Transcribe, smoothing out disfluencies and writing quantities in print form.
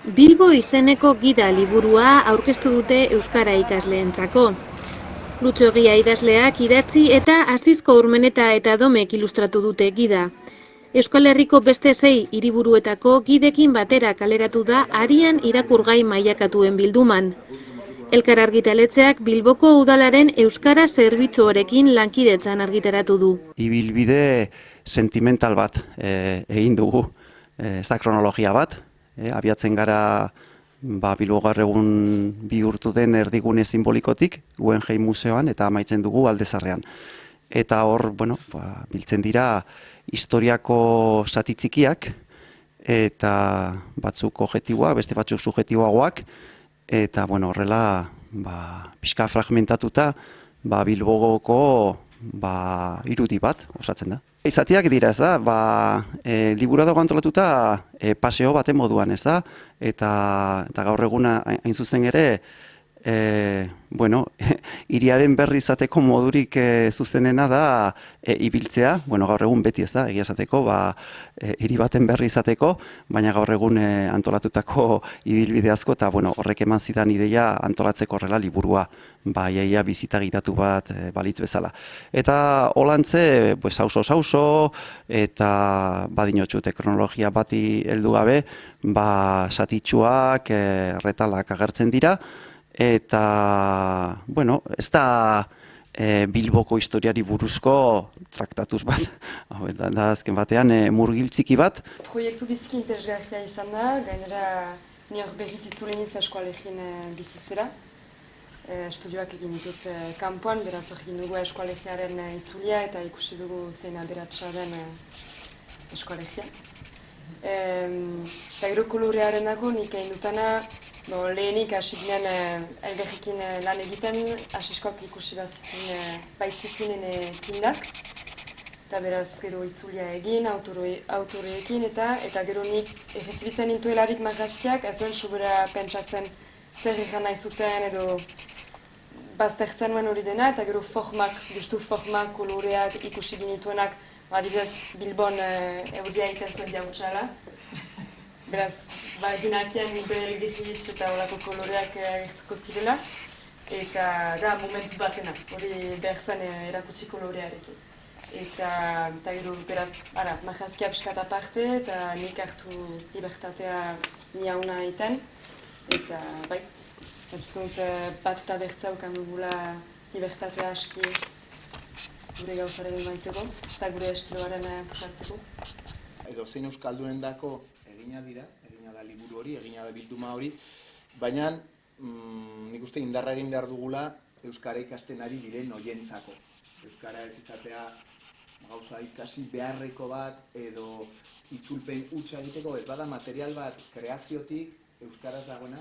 Bilbo izeneko gida liburua aurkeztu dute euskara ikasleentzako. Lutxo Egia idazleak idatzi eta Asizko Urmeneta eta Domek ilustratu dute gida. Euskal Herriko beste 6 hiriburuetako gidekin batera kaleratu da arian irakurgai mailakatuen bilduman. Elkar argitaletxeak Bilboko udalaren euskara zerbitzuarekin lankidetzan argitaratu du. Ibilbide sentimental bat egin dugu, ez da kronologia bat, abiatzen gara Bilbo gaur egun bihurtu den erdigune simbolikotik, Guggenheim Museoan eta amaitzen dugu Aldezarrean. Eta hor, biltzen dira historiako zati txikiak eta batzuk objektiboak, beste batzuk subjektiboagoak, eta horrela pixka fragmentatuta Bilbogoko irudi bat osatzen da. Izatiak dira, ez da, libura dago antolatuta paseo baten moduan, ez da, eta gaur eguna hain zuzen ere, hiriaren berri izateko modurik zuzenena da ibiltzea, gaur egun beti, ez da, egia esateko, hiri baten berri izateko, baina gaur egun antolatutako ibilbide asko, eta horrek eman zidan ideia antolatzeko horrela liburua, iaia bizita gitatu bat balitz bezala. Eta holantze, sauso, eta badinotxute kronologia bati heldu gabe, satitxuak, retalak agertzen dira, eta, ez da Bilboko historiari buruzko traktatuz bat. Da azken batean murgil txiki bat. Proiektu biziki interesgarria izan da, gainera ni hor berriz itzuleniz eskoalegin bizitzera. Estudioak egin ditut kanpoan, beraz hor egin dugu eskoalegiaren itzulia eta ikusi dugu zein aberatsa den eskoalegia. Eta gero kolorearen dago nik egin dutana, lehenik hasi ginen elgerrekin lan egiten, asiskok ikusi baitzitzinen tindak. Eta beraz gero itzulia egin, autoreekin eta gero nik errezibitzen intuelarik marrazkiak, ez duen sobera pentsatzen zer egan nahi zuten edo baztertzen nuen hori dena, eta gero formak, koloreak ikusi genituenak, adibidez Bilbon euria egiten zuen jautsala. Beraz, dinakien belgiz eta olako koloreak agertuko zirela, eta da momentu batena, hori behar zen erakutsi kolorearekin. Eta gero, beraz, marrazkia piskat aparte, eta nik hartu libertatea niauna egiten, eta erzunt bat eta bertzaukan dugula libertatea aski gure gauzaren maiteko, eta gure estiloaren pusatzeko. Edo zein euskaldunen dako egina da liburu hori, egina da bilduma hori, baina nik uste indarra egin behar dugula euskara ikasten ari diren oientzako. Euskara ez izatea gauza ikasi beharreko bat edo itzulpen hutsa egiteko, ez bada material bat kreaziotik euskaraz dagoena